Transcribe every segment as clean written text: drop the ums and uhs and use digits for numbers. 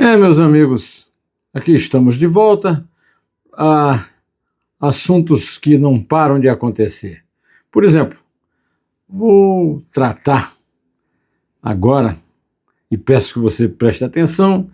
Meus amigos, aqui estamos de volta a assuntos que não param de acontecer. Por exemplo, vou tratar agora, e peço que você preste atenção,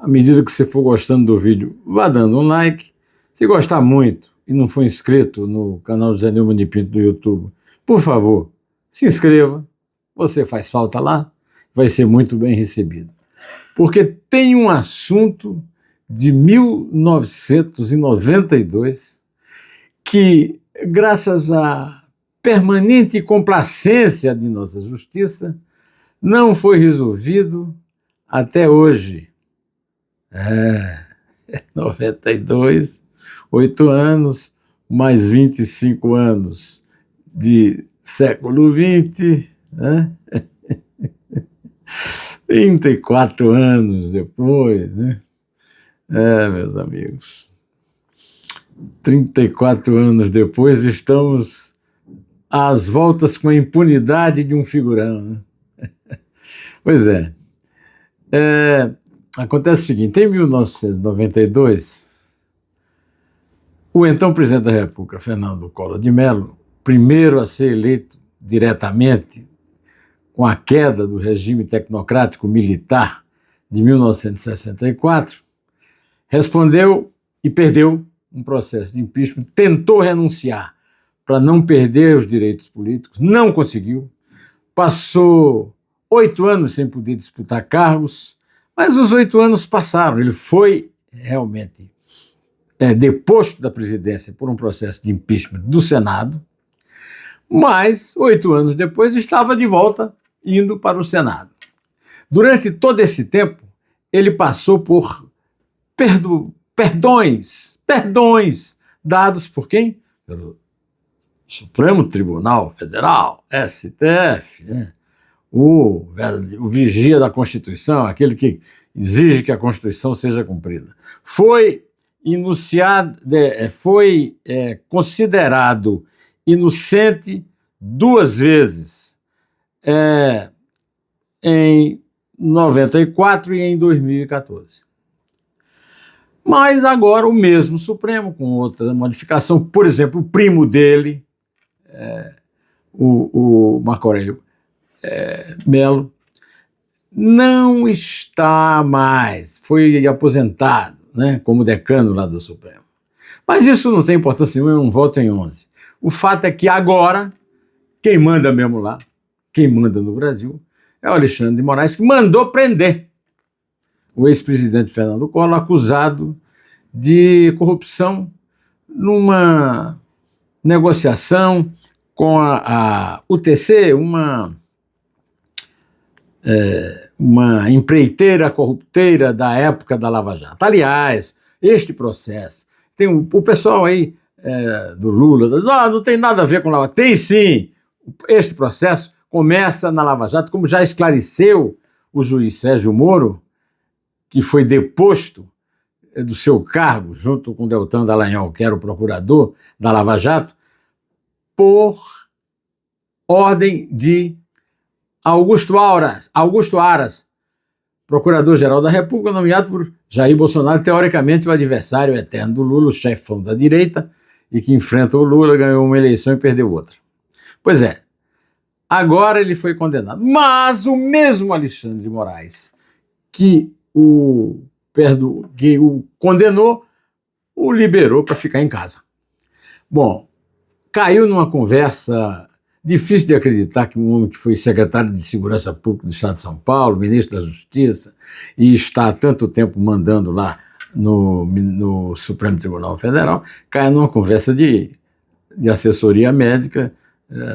à medida que você for gostando do vídeo, vá dando um like. Se gostar muito e não for inscrito no canal José Neumann de Pinto do YouTube, por favor, se inscreva, você faz falta lá, vai ser muito bem recebido. Porque tem um assunto de 1992 que, graças à permanente complacência de nossa justiça, não foi resolvido até hoje. 92, 8 anos, mais 25 anos de século XX, né? 34 anos depois, né? Meus amigos, 34 anos depois estamos às voltas com a impunidade de um figurão, né? Pois é. Acontece o seguinte, em 1992, o então presidente da República, Fernando Collor de Mello, primeiro a ser eleito diretamente com a queda do regime tecnocrático militar de 1964, respondeu e perdeu um processo de impeachment, tentou renunciar para não perder os direitos políticos, não conseguiu, passou 8 anos sem poder disputar cargos, mas os 8 anos passaram, ele foi realmente deposto da presidência por um processo de impeachment do Senado, mas 8 anos depois estava de volta indo para o Senado. Durante todo esse tempo, ele passou por perdões dados por quem? Pelo Supremo Tribunal Federal, STF, né? O vigia da Constituição, aquele que exige que a Constituição seja cumprida. Foi considerado inocente 2 vezes, em 94 e em 2014. Mas agora o mesmo Supremo, com outra modificação, por exemplo, o primo dele, o Marco Aurélio Mello, não está mais, foi aposentado, né, como decano lá do Supremo. Mas isso não tem importância nenhuma, é um voto em 11. O fato é que agora, quem manda mesmo lá, quem manda no Brasil, é o Alexandre de Moraes, que mandou prender o ex-presidente Fernando Collor, acusado de corrupção numa negociação com a UTC, uma empreiteira corrupteira da época da Lava Jato. Aliás, este processo, tem o pessoal aí do Lula, não tem nada a ver com Lava Jato. Tem sim, este processo começa na Lava Jato, como já esclareceu o juiz Sérgio Moro, que foi deposto do seu cargo, junto com Deltan Dallagnol, que era o procurador da Lava Jato, por ordem de Augusto Aras, procurador-geral da República, nomeado por Jair Bolsonaro, teoricamente o adversário eterno do Lula, o chefão da direita, e que enfrenta o Lula, ganhou uma eleição e perdeu outra. Pois é, agora ele foi condenado. Mas o mesmo Alexandre de Moraes, que o condenou, o liberou para ficar em casa. Bom, caiu numa conversa difícil de acreditar que um homem que foi secretário de Segurança Pública do Estado de São Paulo, ministro da Justiça, e está há tanto tempo mandando lá no Supremo Tribunal Federal, caiu numa conversa de assessoria médica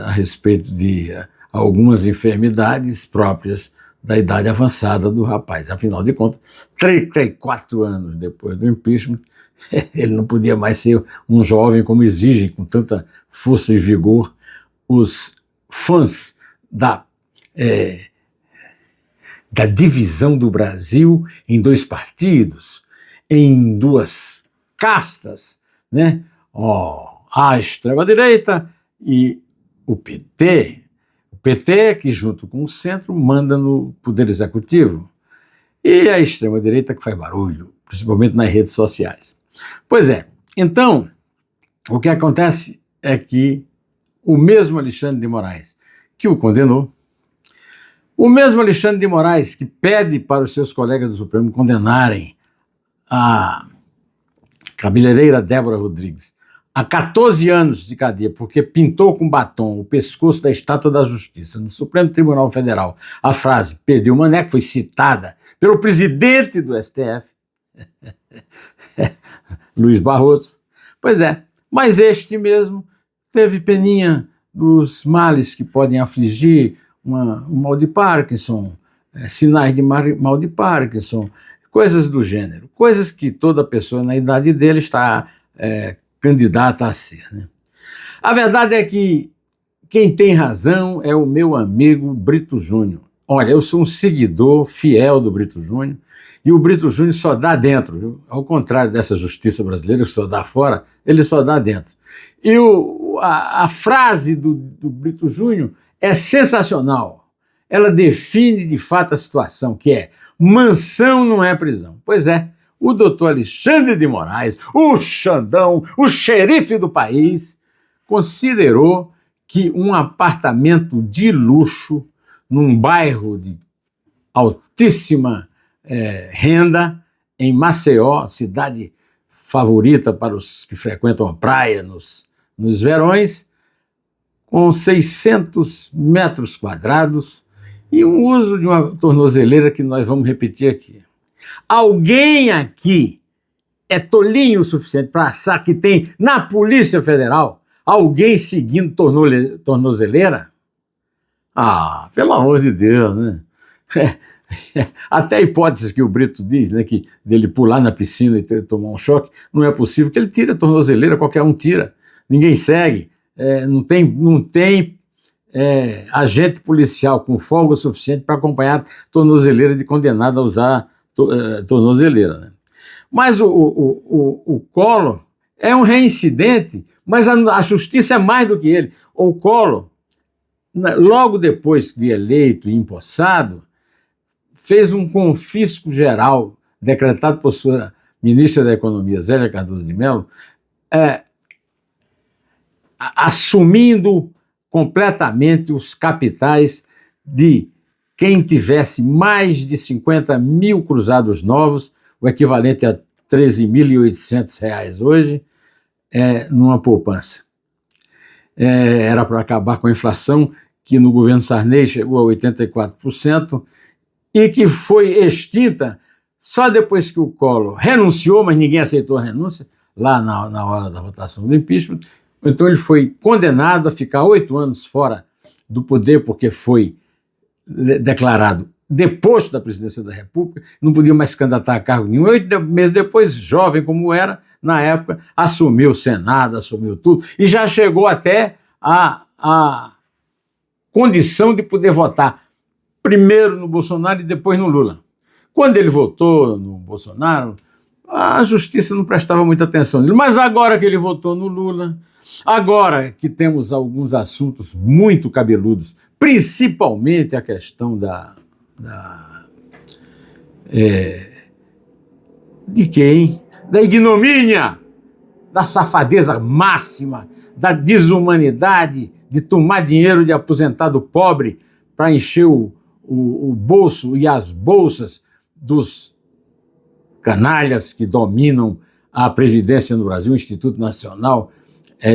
a respeito de algumas enfermidades próprias da idade avançada do rapaz. Afinal de contas, 34 anos depois do impeachment, ele não podia mais ser um jovem como exigem, com tanta força e vigor, os fãs da divisão do Brasil em 2 partidos, em 2 castas, né? A extrema-direita e o PT. O PT que, junto com o centro, manda no Poder Executivo. e a extrema-direita que faz barulho, principalmente nas redes sociais. Pois é, então, o que acontece é que o mesmo Alexandre de Moraes que o condenou, o mesmo Alexandre de Moraes que pede para os seus colegas do Supremo condenarem a cabeleireira Débora Rodrigues a 14 anos de cadeia porque pintou com batom o pescoço da Estátua da Justiça no Supremo Tribunal Federal, a frase "perdeu o maneco" foi citada pelo presidente do STF, Luiz Barroso. Pois é, mas este mesmo teve peninha dos males que podem afligir um mal de Parkinson, sinais de mal de Parkinson, coisas do gênero, coisas que toda pessoa na idade dele está candidata a ser, né? A verdade é que quem tem razão é o meu amigo Brito Júnior. Olha, eu sou um seguidor fiel do Brito Júnior, e o Brito Júnior só dá dentro, viu? Ao contrário dessa justiça brasileira que só dá fora, ele só dá dentro. E a frase do Brito Júnior é sensacional. Ela define de fato a situação, que é: mansão não é prisão. Pois é, o doutor Alexandre de Moraes, o Xandão, o xerife do país, considerou que um apartamento de luxo num bairro de altíssima renda, em Maceió, cidade favorita para os que frequentam a praia nos verões, com 600 metros quadrados e um uso de uma tornozeleira que nós vamos repetir aqui. Alguém aqui é tolinho o suficiente para achar que tem na Polícia Federal alguém seguindo tornozeleira? Ah, pelo amor de Deus, né? Até a hipótese que o Brito diz, né, que dele pular na piscina e tomar um choque, não é possível, que ele tira a tornozeleira, qualquer um tira, ninguém segue, não tem agente policial com folga suficiente para acompanhar tornozeleira de condenado a usar tornozeleira, né? Mas o Collor é um reincidente, mas a justiça é mais do que ele. O Collor, logo depois de eleito e empossado, fez um confisco geral, decretado por sua ministra da Economia, Zélia Cardoso de Mello, assumindo completamente os capitais de quem tivesse mais de 50 mil cruzados novos, o equivalente a R$ 13.800 hoje, numa poupança. Era para acabar com a inflação, que no governo Sarney chegou a 84%, e que foi extinta só depois que o Collor renunciou, mas ninguém aceitou a renúncia, lá na hora da votação do impeachment. Então ele foi condenado a ficar 8 anos fora do poder, porque foi declarado deposto da presidência da República, não podia mais se candidatar a cargo nenhum. 8 meses depois, jovem como era, na época, assumiu o Senado, assumiu tudo, e já chegou até a condição de poder votar primeiro no Bolsonaro e depois no Lula. Quando ele votou no Bolsonaro, a justiça não prestava muita atenção nele, mas agora que ele votou no Lula, agora que temos alguns assuntos muito cabeludos, principalmente a questão de quem? Da ignomínia, da safadeza máxima, da desumanidade, de tomar dinheiro de aposentado pobre para encher o bolso e as bolsas dos canalhas que dominam a Previdência no Brasil, o Instituto Nacional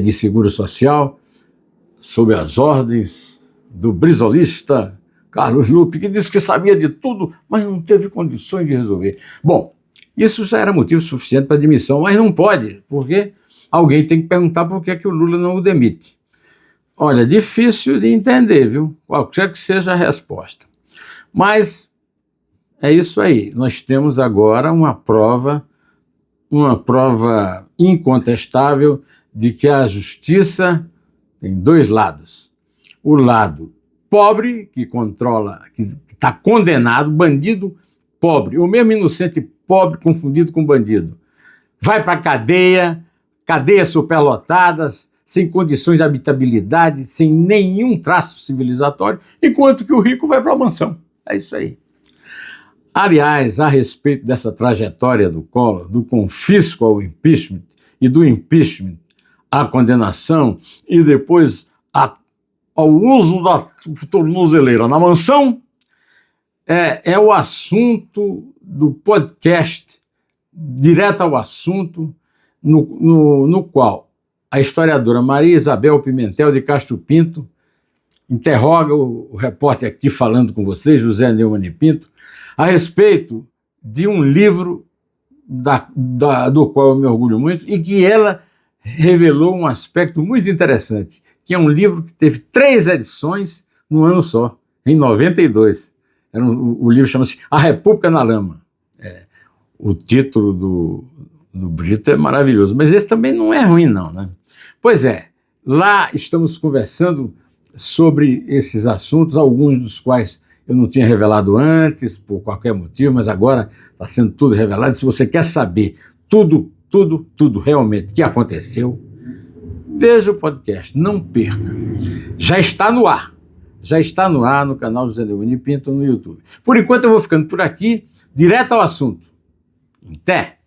de Seguro Social, sob as ordens do brisolista Carlos Lupe, que disse que sabia de tudo, mas não teve condições de resolver. Bom, isso já era motivo suficiente para demissão, mas não pode, porque alguém tem que perguntar por que o Lula não o demite. Olha, difícil de entender, viu? Qualquer que seja a resposta. Mas é isso aí. Nós temos agora uma prova incontestável de que a justiça tem dois lados. O lado pobre, que controla, que está condenado, bandido pobre, ou mesmo inocente pobre confundido com bandido, vai para a cadeia, cadeias superlotadas, sem condições de habitabilidade, sem nenhum traço civilizatório, enquanto que o rico vai para a mansão. É isso aí. Aliás, a respeito dessa trajetória do Collor, do confisco ao impeachment e do impeachment à condenação e depois ao uso da tornozeleira na mansão, é o assunto do podcast, direto ao assunto, no qual a historiadora Maria Isabel Pimentel de Castro Pinto interroga o repórter aqui falando com vocês, José Neumann e Pinto, a respeito de um livro do qual eu me orgulho muito e que ela revelou um aspecto muito interessante, que é um livro que teve 3 edições num ano só, em 92. O livro chama-se A República na Lama. O título do Brito é maravilhoso, mas esse também não é ruim, não, né? Pois é, lá estamos conversando sobre esses assuntos, alguns dos quais eu não tinha revelado antes, por qualquer motivo, mas agora está sendo tudo revelado. Se você quer saber tudo realmente que aconteceu, veja o podcast, não perca. Já está no ar no canal José Neumann e Pinto no YouTube. Por enquanto eu vou ficando por aqui, direto ao assunto. Até!